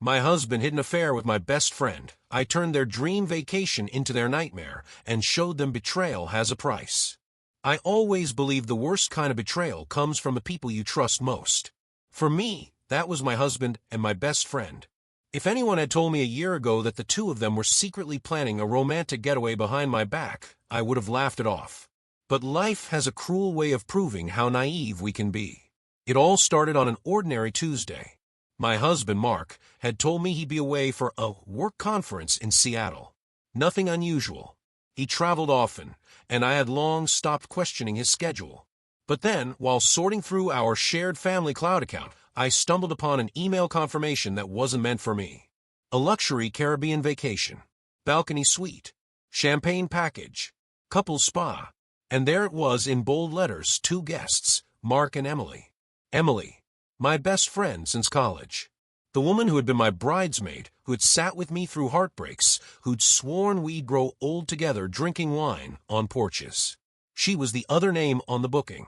My husband hid an affair with my best friend. I turned their dream vacation into their nightmare and showed them betrayal has a price. I always believe the worst kind of betrayal comes from the people you trust most. For me, that was my husband and my best friend. If anyone had told me a year ago that the two of them were secretly planning a romantic getaway behind my back, I would have laughed it off. But life has a cruel way of proving how naive we can be. It all started on an ordinary Tuesday. My husband, Mark, had told me he'd be away for a work conference in Seattle. Nothing unusual. He traveled often, and I had long stopped questioning his schedule. But then, while sorting through our shared family cloud account, I stumbled upon an email confirmation that wasn't meant for me. A luxury Caribbean vacation, balcony suite, champagne package, couple spa, and there it was in bold letters, two guests, Mark and Emily. Emily, my best friend since college. The woman who had been my bridesmaid, who had sat with me through heartbreaks, who'd sworn we'd grow old together drinking wine on porches. She was the other name on the booking.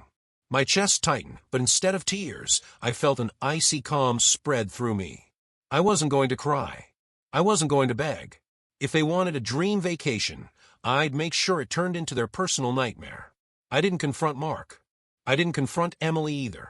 My chest tightened, but instead of tears, I felt an icy calm spread through me. I wasn't going to cry. I wasn't going to beg. If they wanted a dream vacation, I'd make sure it turned into their personal nightmare. I didn't confront Mark. I didn't confront Emily either.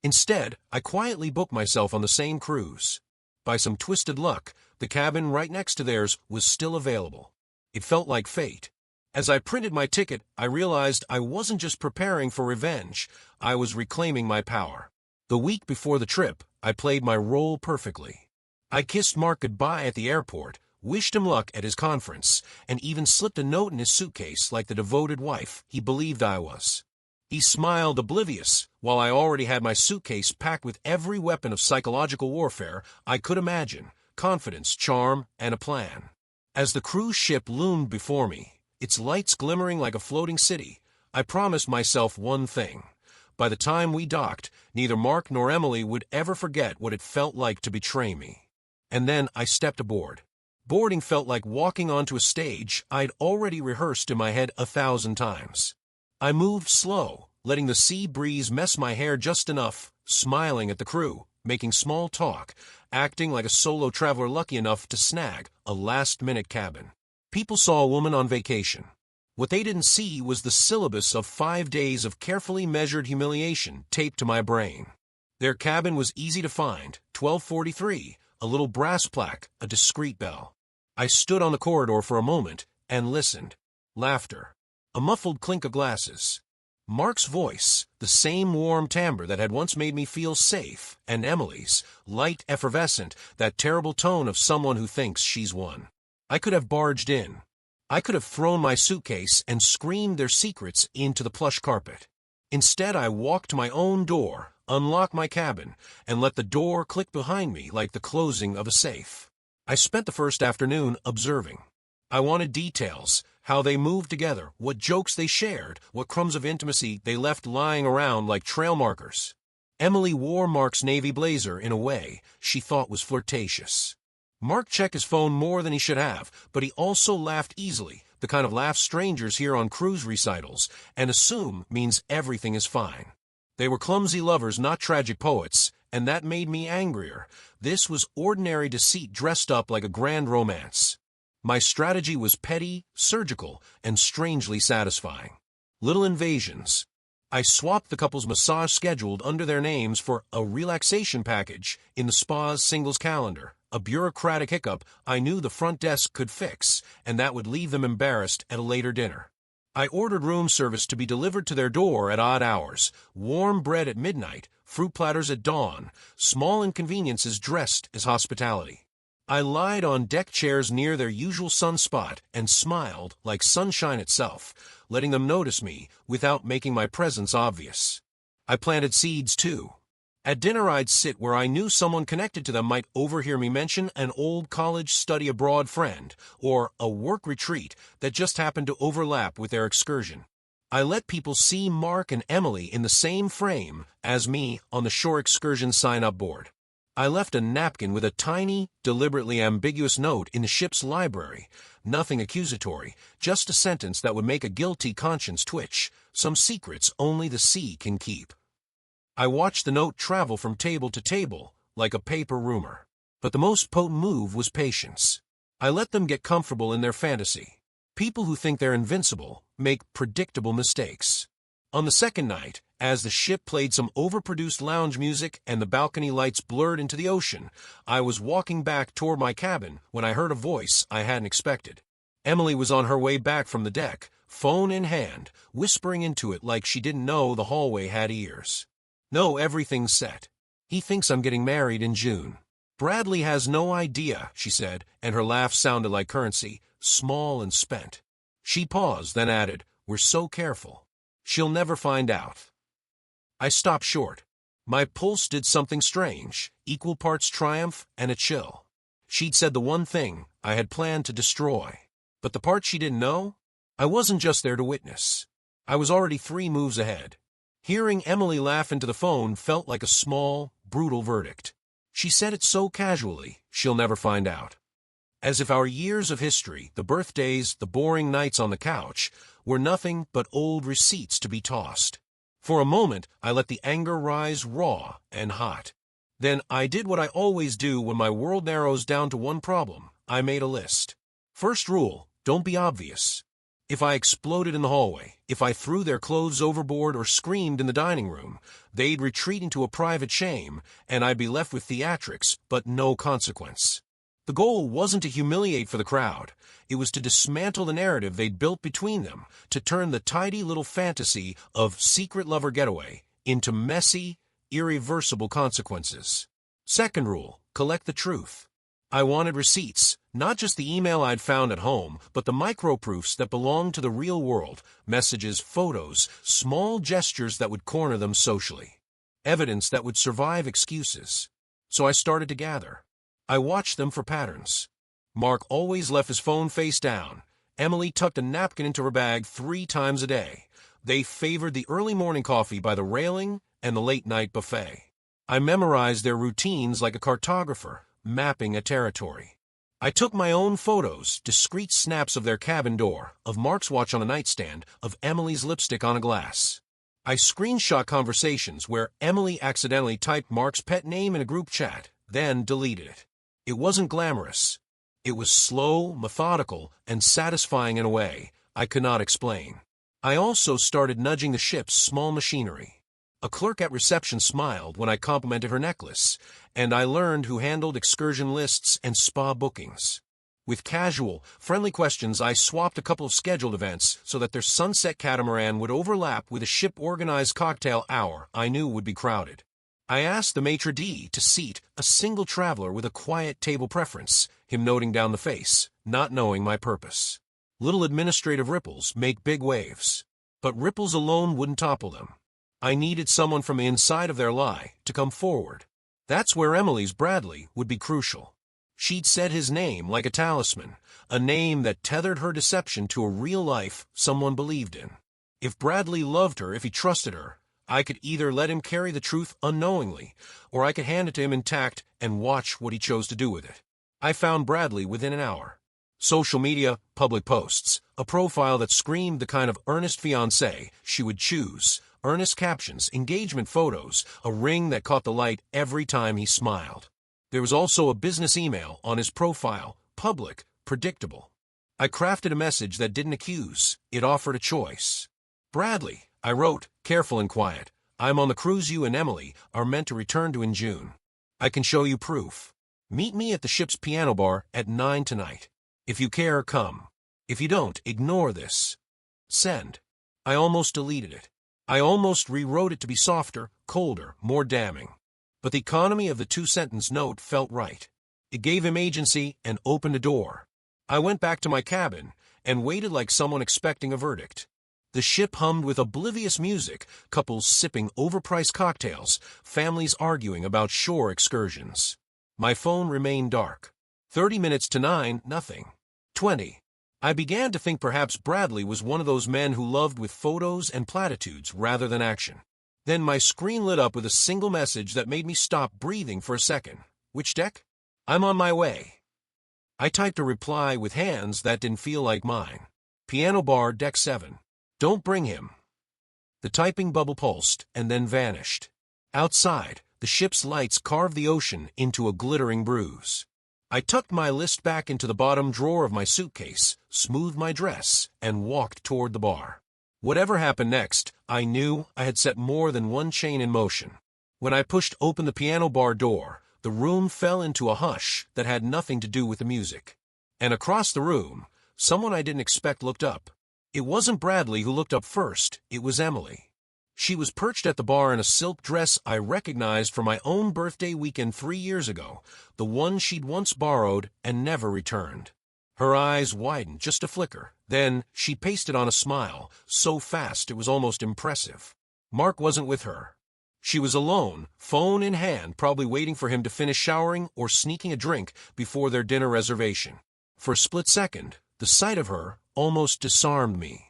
Instead, I quietly booked myself on the same cruise. By some twisted luck, the cabin right next to theirs was still available. It felt like fate. As I printed my ticket, I realized I wasn't just preparing for revenge, I was reclaiming my power. The week before the trip, I played my role perfectly. I kissed Mark goodbye at the airport, wished him luck at his conference, and even slipped a note in his suitcase like the devoted wife he believed I was. He smiled oblivious, while I already had my suitcase packed with every weapon of psychological warfare I could imagine, confidence, charm, and a plan. As the cruise ship loomed before me, its lights glimmering like a floating city, I promised myself one thing. By the time we docked, neither Mark nor Emily would ever forget what it felt like to betray me. And then I stepped aboard. Boarding felt like walking onto a stage I'd already rehearsed in my head 1,000 times. I moved slow, letting the sea breeze mess my hair just enough, smiling at the crew, making small talk, acting like a solo traveler lucky enough to snag a last-minute cabin. People saw a woman on vacation. What they didn't see was the syllabus of 5 days of carefully measured humiliation taped to my brain. Their cabin was easy to find, 1243, a little brass plaque, a discreet bell. I stood on the corridor for a moment and listened. Laughter. A muffled clink of glasses. Mark's voice, the same warm timbre that had once made me feel safe, and Emily's, light, effervescent, that terrible tone of someone who thinks she's won. I could have barged in. I could have thrown my suitcase and screamed their secrets into the plush carpet. Instead, I walked to my own door, unlocked my cabin, and let the door click behind me like the closing of a safe. I spent the first afternoon observing. I wanted details, how they moved together, what jokes they shared, what crumbs of intimacy they left lying around like trail markers. Emily wore Mark's navy blazer in a way she thought was flirtatious. Mark checked his phone more than he should have, but he also laughed easily, the kind of laugh strangers hear on cruise recitals, and assume means everything is fine. They were clumsy lovers, not tragic poets, and that made me angrier. This was ordinary deceit dressed up like a grand romance. My strategy was petty, surgical, and strangely satisfying. Little invasions. I swapped the couple's massage scheduled under their names for a relaxation package in the spa's singles calendar, a bureaucratic hiccup I knew the front desk could fix, and that would leave them embarrassed at a later dinner. I ordered room service to be delivered to their door at odd hours, warm bread at midnight, fruit platters at dawn, small inconveniences dressed as hospitality. I lied on deck chairs near their usual sunspot and smiled like sunshine itself, letting them notice me without making my presence obvious. I planted seeds, too. At dinner I'd sit where I knew someone connected to them might overhear me mention an old college study abroad friend, or a work retreat that just happened to overlap with their excursion. I let people see Mark and Emily in the same frame as me on the shore excursion sign-up board. I left a napkin with a tiny, deliberately ambiguous note in the ship's library. Nothing accusatory, just a sentence that would make a guilty conscience twitch. Some secrets only the sea can keep. I watched the note travel from table to table, like a paper rumor. But the most potent move was patience. I let them get comfortable in their fantasy. People who think they're invincible make predictable mistakes. On the second night, as the ship played some overproduced lounge music and the balcony lights blurred into the ocean, I was walking back toward my cabin when I heard a voice I hadn't expected. Emily was on her way back from the deck, phone in hand, whispering into it like she didn't know the hallway had ears. "No, everything's set. He thinks I'm getting married in June. Bradley has no idea," she said, and her laugh sounded like currency, small and spent. She paused, then added, "We're so careful. She'll never find out." I stopped short. My pulse did something strange, equal parts triumph and a chill. She'd said the one thing I had planned to destroy. But the part she didn't know? I wasn't just there to witness. I was already 3 moves ahead. Hearing Emily laugh into the phone felt like a small, brutal verdict. She said it so casually, "She'll never find out." As if our years of history, the birthdays, the boring nights on the couch, were nothing but old receipts to be tossed. For a moment, I let the anger rise raw and hot. Then I did what I always do when my world narrows down to one problem. I made a list. First rule, don't be obvious. If I exploded in the hallway, if I threw their clothes overboard or screamed in the dining room, they'd retreat into a private shame, and I'd be left with theatrics, but no consequence. The goal wasn't to humiliate for the crowd. It was to dismantle the narrative they'd built between them, to turn the tidy little fantasy of secret lover getaway into messy, irreversible consequences. Second rule, collect the truth. I wanted receipts, not just the email I'd found at home, but the microproofs that belonged to the real world, messages, photos, small gestures that would corner them socially. Evidence that would survive excuses. So I started to gather. I watched them for patterns. Mark always left his phone face down. Emily tucked a napkin into her bag 3 times a day. They favored the early morning coffee by the railing and the late-night buffet. I memorized their routines like a cartographer, mapping a territory. I took my own photos, discreet snaps of their cabin door, of Mark's watch on a nightstand, of Emily's lipstick on a glass. I screenshot conversations where Emily accidentally typed Mark's pet name in a group chat, then deleted it. It wasn't glamorous. It was slow, methodical, and satisfying in a way I could not explain. I also started nudging the ship's small machinery. A clerk at reception smiled when I complimented her necklace, and I learned who handled excursion lists and spa bookings. With casual, friendly questions, I swapped a couple of scheduled events so that their sunset catamaran would overlap with a ship-organized cocktail hour I knew would be crowded. I asked the maitre d' to seat a single traveler with a quiet table preference, him noting down the face, not knowing my purpose. Little administrative ripples make big waves, but ripples alone wouldn't topple them. I needed someone from the inside of their lie to come forward. That's where Emily's Bradley would be crucial. She'd said his name like a talisman, a name that tethered her deception to a real life someone believed in. If Bradley loved her, if he trusted her, I could either let him carry the truth unknowingly, or I could hand it to him intact and watch what he chose to do with it. I found Bradley within an hour. Social media, public posts, a profile that screamed the kind of earnest fiancé she would choose, earnest captions, engagement photos, a ring that caught the light every time he smiled. There was also a business email on his profile, public, predictable. I crafted a message that didn't accuse, it offered a choice. "Bradley," I wrote, careful and quiet, "I'm on the cruise you and Emily are meant to return to in June. I can show you proof. Meet me at the ship's piano bar at 9 tonight. If you care, come. If you don't, ignore this. Send." I almost deleted it. I almost rewrote it to be softer, colder, more damning. But the economy of the 2-sentence note felt right. It gave him agency and opened a door. I went back to my cabin and waited like someone expecting a verdict. The ship hummed with oblivious music, couples sipping overpriced cocktails, families arguing about shore excursions. My phone remained dark. 30 minutes to 9, nothing. 20. I began to think perhaps Bradley was one of those men who loved with photos and platitudes rather than action. Then my screen lit up with a single message that made me stop breathing for a second. "Which deck?" "I'm on my way." I typed a reply with hands that didn't feel like mine. "Piano bar, deck 7. Don't bring him." The typing bubble pulsed and then vanished. Outside, the ship's lights carved the ocean into a glittering bruise. I tucked my list back into the bottom drawer of my suitcase, smoothed my dress, and walked toward the bar. Whatever happened next, I knew I had set more than one chain in motion. When I pushed open the piano bar door, the room fell into a hush that had nothing to do with the music. And across the room, someone I didn't expect looked up. It wasn't Bradley who looked up first, it was Emily. She was perched at the bar in a silk dress I recognized from my own birthday weekend 3 years ago, the one she'd once borrowed and never returned. Her eyes widened just a flicker, then she pasted on a smile, so fast it was almost impressive. Mark wasn't with her. She was alone, phone in hand, probably waiting for him to finish showering or sneaking a drink before their dinner reservation. For a split second, the sight of her almost disarmed me.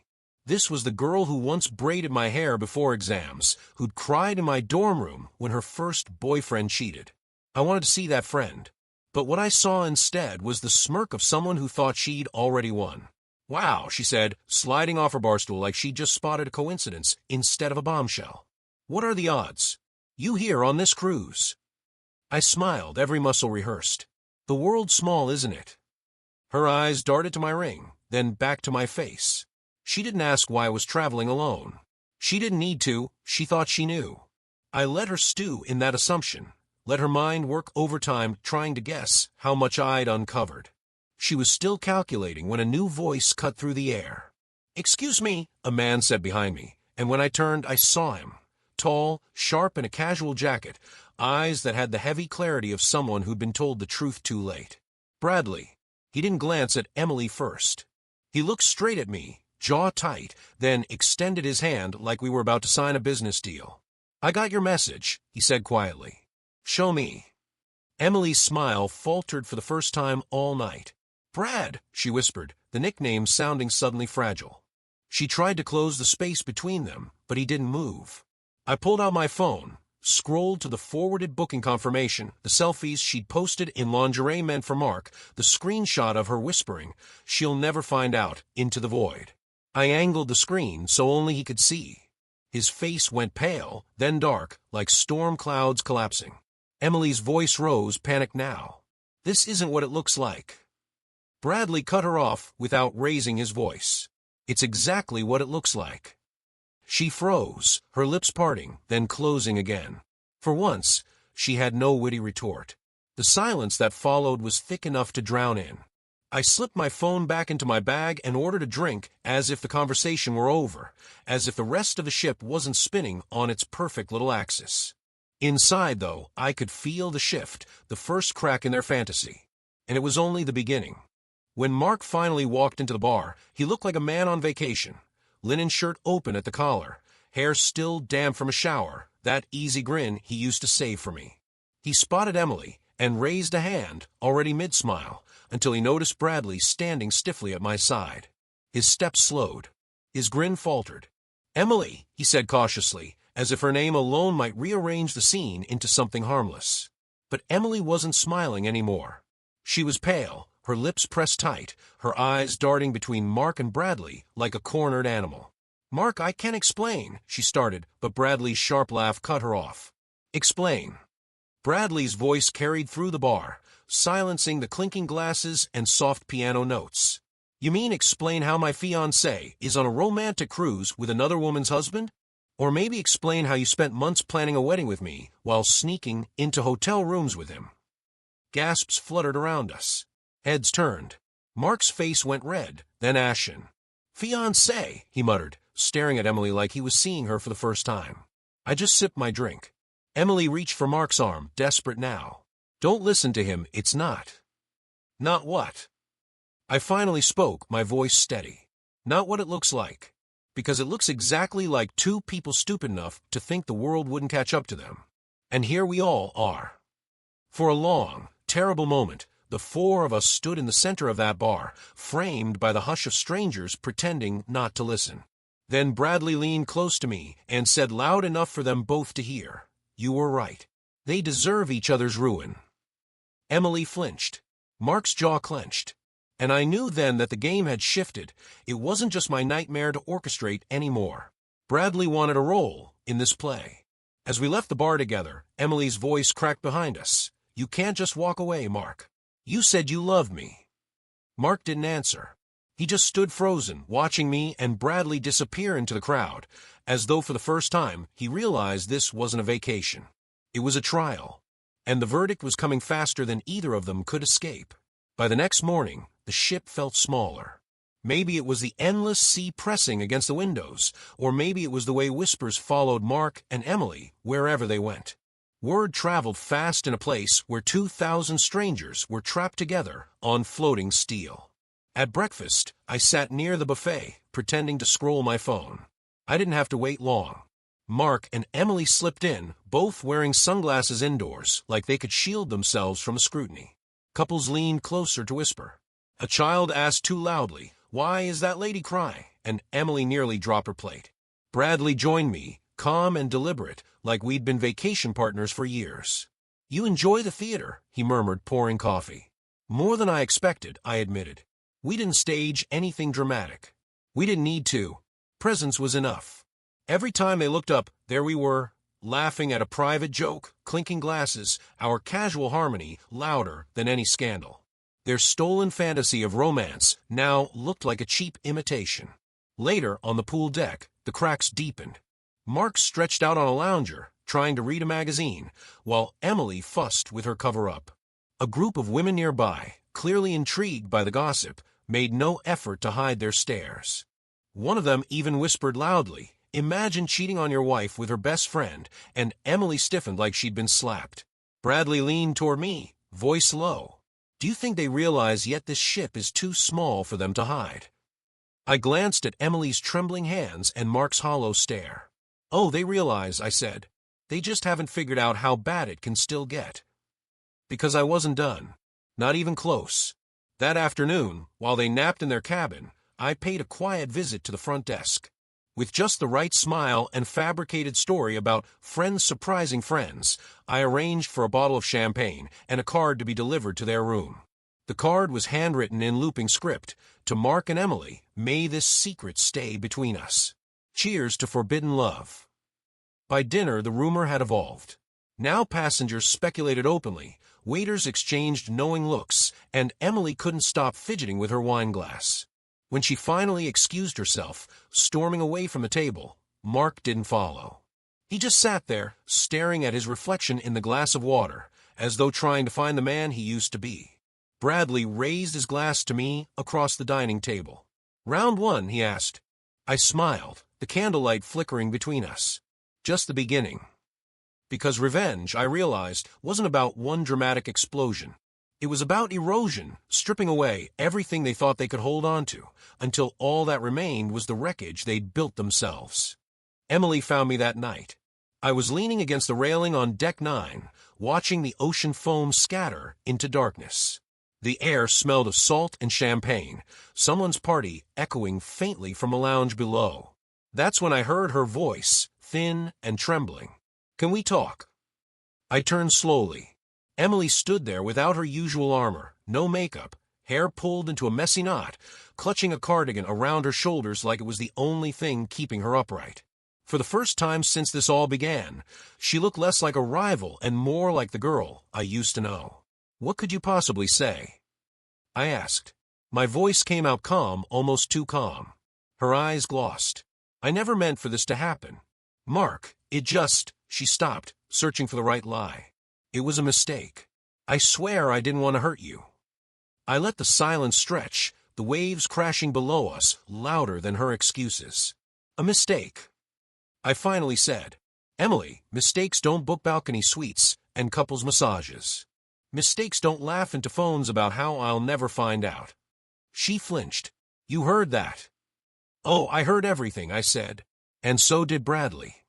This was the girl who once braided my hair before exams, who'd cried in my dorm room when her first boyfriend cheated. I wanted to see that friend. But what I saw instead was the smirk of someone who thought she'd already won. "Wow," she said, sliding off her bar stool like she'd just spotted a coincidence instead of a bombshell. "What are the odds? You here on this cruise?" I smiled, every muscle rehearsed. The world's small, isn't it? Her eyes darted to my ring, then back to my face. She didn't ask why I was traveling alone. She didn't need to, she thought she knew. I let her stew in that assumption, let her mind work overtime trying to guess how much I'd uncovered. She was still calculating when a new voice cut through the air. "Excuse me," a man said behind me, and when I turned I saw him. Tall, sharp in a casual jacket, eyes that had the heavy clarity of someone who'd been told the truth too late. Bradley. He didn't glance at Emily first. He looked straight at me, jaw tight, then extended his hand like we were about to sign a business deal. "I got your message," he said quietly. "Show me." Emily's smile faltered for the first time all night. "Brad," she whispered, the nickname sounding suddenly fragile. She tried to close the space between them, but he didn't move. I pulled out my phone, scrolled to the forwarded booking confirmation, the selfies she'd posted in lingerie meant for Mark, the screenshot of her whispering, "She'll never find out," into the void. I angled the screen so only he could see. His face went pale, then dark, like storm clouds collapsing. Emily's voice rose, panicked now. "This isn't what it looks like." Bradley cut her off without raising his voice. "It's exactly what it looks like." She froze, her lips parting, then closing again. For once, she had no witty retort. The silence that followed was thick enough to drown in. I slipped my phone back into my bag and ordered a drink as if the conversation were over, as if the rest of the ship wasn't spinning on its perfect little axis. Inside, though, I could feel the shift, the first crack in their fantasy. And it was only the beginning. When Mark finally walked into the bar, he looked like a man on vacation. Linen shirt open at the collar, hair still damp from a shower, that easy grin he used to save for me. He spotted Emily and raised a hand, already mid-smile, until he noticed Bradley standing stiffly at my side. His steps slowed. His grin faltered. "Emily," he said cautiously, as if her name alone might rearrange the scene into something harmless. But Emily wasn't smiling anymore. She was pale, her lips pressed tight, her eyes darting between Mark and Bradley like a cornered animal. "Mark, I can't explain," she started, but Bradley's sharp laugh cut her off. "Explain." Bradley's voice carried through the bar, silencing the clinking glasses and soft piano notes. "You mean explain how my fiancé is on a romantic cruise with another woman's husband? Or maybe explain how you spent months planning a wedding with me while sneaking into hotel rooms with him?" Gasps fluttered around us. Heads turned. Mark's face went red, then ashen. "Fiancé," he muttered, staring at Emily like he was seeing her for the first time. I just sipped my drink. Emily reached for Mark's arm, desperate now. "Don't listen to him, it's not." "Not what?" I finally spoke, my voice steady. "Not what it looks like. Because it looks exactly like two people stupid enough to think the world wouldn't catch up to them. And here we all are." For a long, terrible moment, the four of us stood in the center of that bar, framed by the hush of strangers pretending not to listen. Then Bradley leaned close to me and said loud enough for them both to hear, "You were right. They deserve each other's ruin." Emily flinched. Mark's jaw clenched. And I knew then that the game had shifted. It wasn't just my nightmare to orchestrate anymore. Bradley wanted a role in this play. As we left the bar together, Emily's voice cracked behind us. "You can't just walk away, Mark. You said you loved me." Mark didn't answer. He just stood frozen, watching me and Bradley disappear into the crowd, as though for the first time he realized this wasn't a vacation. It was a trial, and the verdict was coming faster than either of them could escape. By the next morning, the ship felt smaller. Maybe it was the endless sea pressing against the windows, or maybe it was the way whispers followed Mark and Emily wherever they went. Word traveled fast in a place where 2,000 strangers were trapped together on floating steel. At breakfast, I sat near the buffet, pretending to scroll my phone. I didn't have to wait long. Mark and Emily slipped in, both wearing sunglasses indoors, like they could shield themselves from scrutiny. Couples leaned closer to whisper. A child asked too loudly, "Why is that lady crying?" And Emily nearly dropped her plate. Bradley joined me, calm and deliberate, like we'd been vacation partners for years. "You enjoy the theater," he murmured, pouring coffee. "More than I expected," I admitted. "We didn't stage anything dramatic. We didn't need to. Presence was enough." Every time they looked up, there we were, laughing at a private joke, clinking glasses, our casual harmony louder than any scandal. Their stolen fantasy of romance now looked like a cheap imitation. Later, on the pool deck, the cracks deepened. Mark stretched out on a lounger, trying to read a magazine, while Emily fussed with her cover-up. A group of women nearby, clearly intrigued by the gossip, made no effort to hide their stares. One of them even whispered loudly, "Imagine cheating on your wife with her best friend," and Emily stiffened like she'd been slapped. Bradley leaned toward me, voice low. "Do you think they realize yet this ship is too small for them to hide?" I glanced at Emily's trembling hands and Mark's hollow stare. "Oh, they realize," I said. "They just haven't figured out how bad it can still get." Because I wasn't done. Not even close. That afternoon, while they napped in their cabin, I paid a quiet visit to the front desk. With just the right smile and fabricated story about friends surprising friends, I arranged for a bottle of champagne and a card to be delivered to their room. The card was handwritten in looping script, "To Mark and Emily, may this secret stay between us. Cheers to forbidden love." By dinner, the rumor had evolved. Now passengers speculated openly, waiters exchanged knowing looks, and Emily couldn't stop fidgeting with her wine glass. When she finally excused herself, storming away from the table, Mark didn't follow. He just sat there, staring at his reflection in the glass of water, as though trying to find the man he used to be. Bradley raised his glass to me across the dining table. "Round one?" he asked. I smiled, the candlelight flickering between us. Just the beginning. Because revenge, I realized, wasn't about one dramatic explosion. It was about erosion, stripping away everything they thought they could hold on to, until all that remained was the wreckage they'd built themselves. Emily found me that night. I was leaning against the railing on Deck 9, watching the ocean foam scatter into darkness. The air smelled of salt and champagne, someone's party echoing faintly from a lounge below. That's when I heard her voice, thin and trembling. "Can we talk?" I turned slowly. Emily stood there without her usual armor, no makeup, hair pulled into a messy knot, clutching a cardigan around her shoulders like it was the only thing keeping her upright. For the first time since this all began, she looked less like a rival and more like the girl I used to know. "What could you possibly say?" I asked. My voice came out calm, almost too calm. Her eyes glossed. "I never meant for this to happen. Mark, it just—" She stopped, searching for the right lie. "It was a mistake. I swear I didn't want to hurt you." I let the silence stretch, the waves crashing below us, louder than her excuses. "A mistake," I finally said. "Emily, mistakes don't book balcony suites and couples massages. Mistakes don't laugh into phones about how I'll never find out." She flinched. "You heard that?" "Oh, I heard everything," I said. "And so did Bradley."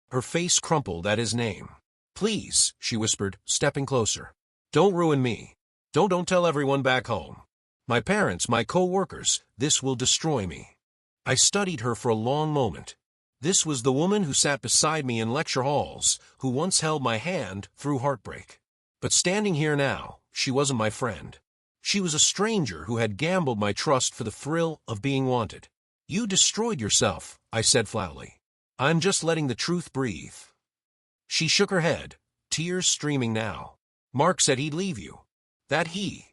Her face crumpled at his name. "Please," she whispered, stepping closer. "Don't ruin me. Don't tell everyone back home. My parents, my co-workers, this will destroy me." I studied her for a long moment. This was the woman who sat beside me in lecture halls, who once held my hand through heartbreak. But standing here now, she wasn't my friend. She was a stranger who had gambled my trust for the thrill of being wanted. "You destroyed yourself," I said flatly. "I'm just letting the truth breathe." She shook her head, tears streaming now. Mark said he'd leave you. That he.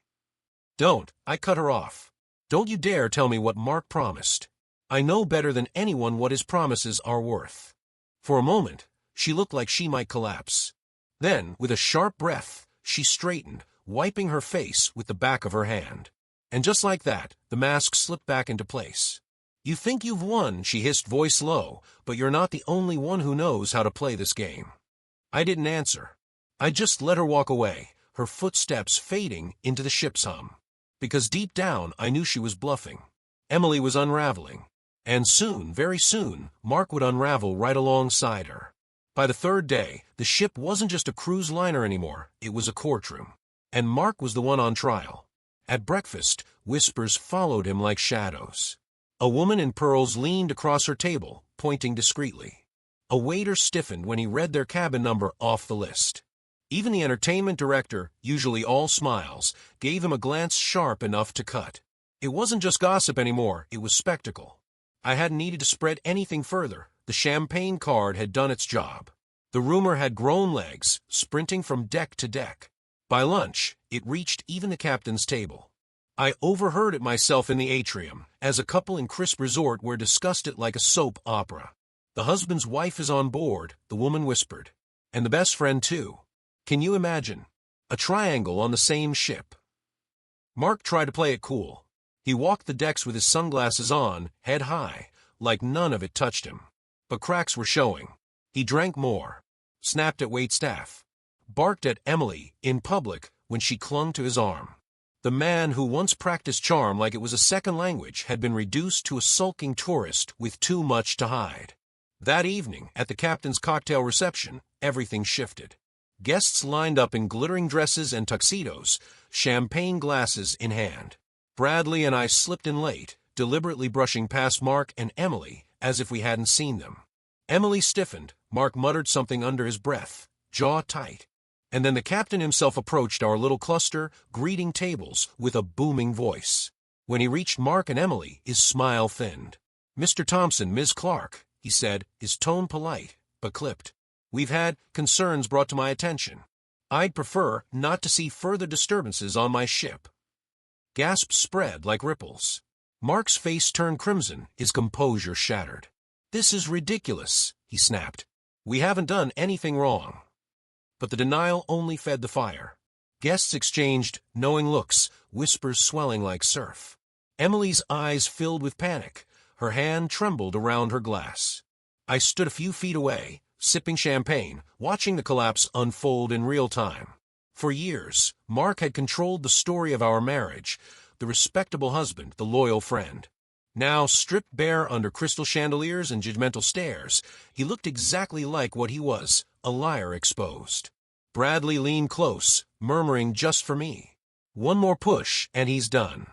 Don't, I cut her off. Don't you dare tell me what Mark promised. I know better than anyone what his promises are worth. For a moment, she looked like she might collapse. Then, with a sharp breath, she straightened, wiping her face with the back of her hand. And just like that, the mask slipped back into place. You think you've won, she hissed, voice low, but you're not the only one who knows how to play this game. I didn't answer. I just let her walk away, her footsteps fading into the ship's hum. Because deep down, I knew she was bluffing. Emily was unraveling. And soon, very soon, Mark would unravel right alongside her. By the third day, the ship wasn't just a cruise liner anymore, it was a courtroom. And Mark was the one on trial. At breakfast, whispers followed him like shadows. A woman in pearls leaned across her table, pointing discreetly. A waiter stiffened when he read their cabin number off the list. Even the entertainment director, usually all smiles, gave him a glance sharp enough to cut. It wasn't just gossip anymore, it was spectacle. I hadn't needed to spread anything further. The champagne card had done its job. The rumor had grown legs, sprinting from deck to deck. By lunch, it reached even the captain's table. I overheard it myself in the atrium, as a couple in Crisp Resort were discussed it like a soap opera. The husband's wife is on board, the woman whispered. And the best friend too. Can you imagine? A triangle on the same ship. Mark tried to play it cool. He walked the decks with his sunglasses on, head high, like none of it touched him. But cracks were showing. He drank more, snapped at waitstaff, barked at Emily in public when she clung to his arm. The man who once practiced charm like it was a second language had been reduced to a sulking tourist with too much to hide. That evening, at the captain's cocktail reception, everything shifted. Guests lined up in glittering dresses and tuxedos, champagne glasses in hand. Bradley and I slipped in late, deliberately brushing past Mark and Emily as if we hadn't seen them. Emily stiffened, Mark muttered something under his breath, jaw tight. And then the captain himself approached our little cluster, greeting tables with a booming voice. When he reached Mark and Emily, his smile thinned. "Mr. Thompson, Ms. Clark," he said, his tone polite, but clipped. "We've had concerns brought to my attention. I'd prefer not to see further disturbances on my ship." Gasps spread like ripples. Mark's face turned crimson, his composure shattered. "This is ridiculous," he snapped. "We haven't done anything wrong." But the denial only fed the fire. Guests exchanged knowing looks, whispers swelling like surf. Emily's eyes filled with panic. Her hand trembled around her glass. I stood a few feet away, sipping champagne, watching the collapse unfold in real time. For years, Mark had controlled the story of our marriage, the respectable husband, the loyal friend. Now, stripped bare under crystal chandeliers and judgmental stares, he looked exactly like what he was, a liar exposed. Bradley leaned close, murmuring just for me. "One more push, and he's done."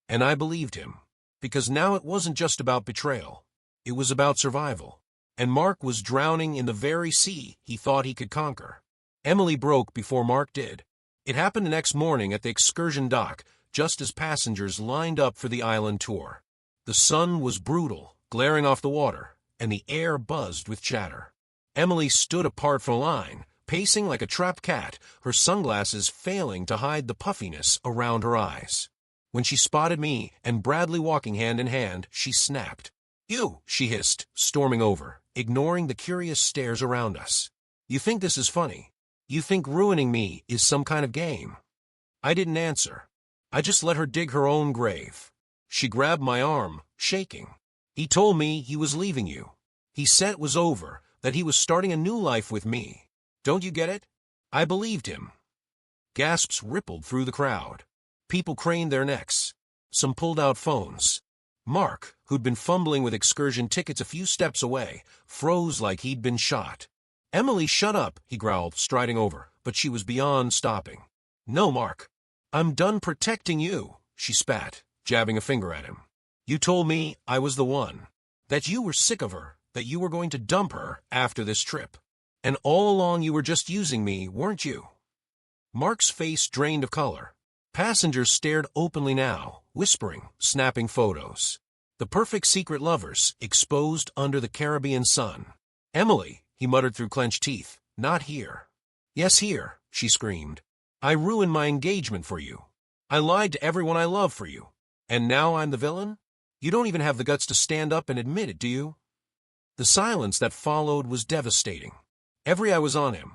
And I believed him, because now it wasn't just about betrayal. It was about survival. And Mark was drowning in the very sea he thought he could conquer. Emily broke before Mark did. It happened the next morning at the excursion dock, just as passengers lined up for the island tour. The sun was brutal, glaring off the water, and the air buzzed with chatter. Emily stood apart from the line, pacing like a trapped cat, her sunglasses failing to hide the puffiness around her eyes. When she spotted me and Bradley walking hand in hand, she snapped. "You," she hissed, storming over, ignoring the curious stares around us. "You think this is funny? You think ruining me is some kind of game?" I didn't answer. I just let her dig her own grave. She grabbed my arm, shaking. "He told me he was leaving you. He said it was over, that he was starting a new life with me. Don't you get it?" I believed him. Gasps rippled through the crowd. People craned their necks. Some pulled out phones. Mark, who'd been fumbling with excursion tickets a few steps away, froze like he'd been shot. "Emily, shut up," he growled, striding over, but she was beyond stopping. "No, Mark. I'm done protecting you," she spat, jabbing a finger at him. "You told me I was the one. That you were sick of her, that you were going to dump her after this trip. And all along you were just using me, weren't you?" Mark's face drained of color. Passengers stared openly now, whispering, snapping photos. The perfect secret lovers, exposed under the Caribbean sun. "Emily," he muttered through clenched teeth, Not here. Yes, here, she screamed. I ruined my engagement for you. I lied to everyone I love for you. And now I'm the villain? You don't even have the guts to stand up and admit it, do you? The silence that followed was devastating. Every eye was on him.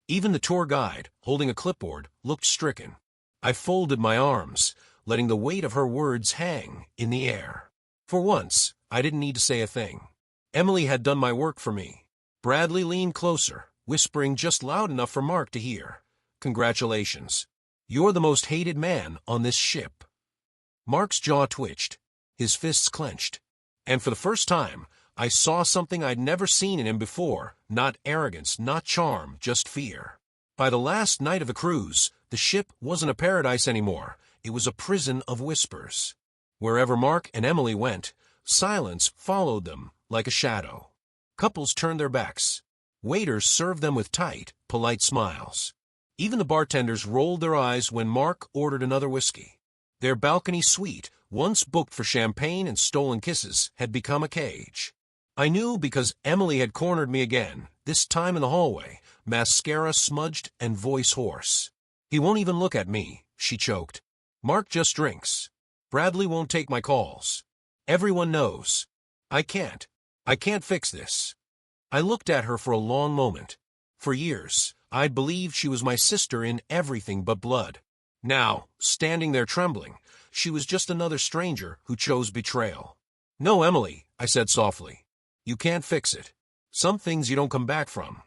Even the tour guide, holding a clipboard, looked stricken. I folded my arms, letting the weight of her words hang in the air. For once, I didn't need to say a thing. Emily had done my work for me. Bradley leaned closer, whispering just loud enough for Mark to hear. Congratulations. You're the most hated man on this ship. Mark's jaw twitched, his fists clenched. And for the first time, I saw something I'd never seen in him before. Not arrogance, not charm, just fear. By the last night of the cruise, the ship wasn't a paradise anymore. It was a prison of whispers. Wherever Mark and Emily went, silence followed them like a shadow. Couples turned their backs. Waiters served them with tight, polite smiles. Even the bartenders rolled their eyes when Mark ordered another whiskey. Their balcony suite, once booked for champagne and stolen kisses, had become a cage. I knew because Emily had cornered me again, this time in the hallway, mascara smudged and voice hoarse. He won't even look at me, she choked. Mark just drinks. Bradley won't take my calls. Everyone knows. I can't fix this. I looked at her for a long moment. For years, I'd believed she was my sister in everything but blood. Now, standing there trembling, she was just another stranger who chose betrayal. No, Emily, I said softly. You can't fix it. Some things you don't come back from.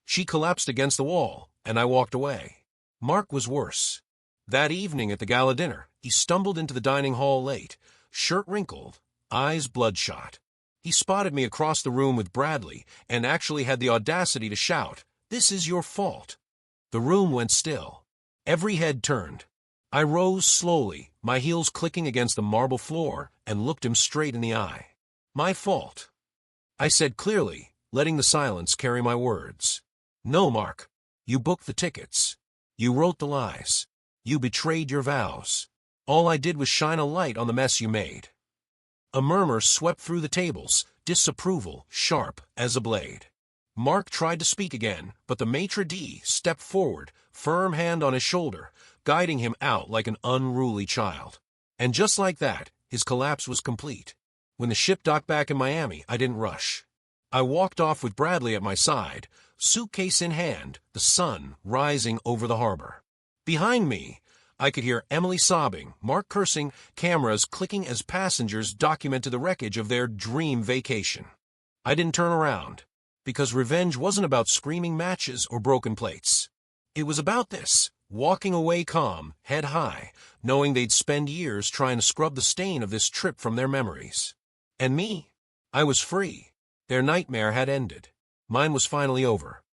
She collapsed against the wall, and I walked away. Mark was worse. That evening at the gala dinner, he stumbled into the dining hall late, shirt wrinkled, eyes bloodshot. He spotted me across the room with Bradley and actually had the audacity to shout, "This is your fault." The room went still. Every head turned. I rose slowly, my heels clicking against the marble floor, and looked him straight in the eye. My fault, I said clearly, letting the silence carry my words. No, Mark. You booked the tickets. You wrote the lies. You betrayed your vows. All I did was shine a light on the mess you made. A murmur swept through the tables, disapproval sharp as a blade. Mark tried to speak again, but the maitre d' stepped forward, firm hand on his shoulder, guiding him out like an unruly child. And just like that, his collapse was complete. When the ship docked back in Miami, I didn't rush. I walked off with Bradley at my side, suitcase in hand, the sun rising over the harbor. Behind me, I could hear Emily sobbing, Mark cursing, cameras clicking as passengers documented the wreckage of their dream vacation. I didn't turn around, because revenge wasn't about screaming matches or broken plates. It was about this, walking away calm, head high, knowing they'd spend years trying to scrub the stain of this trip from their memories. And me? I was free. Their nightmare had ended. Mine was finally over.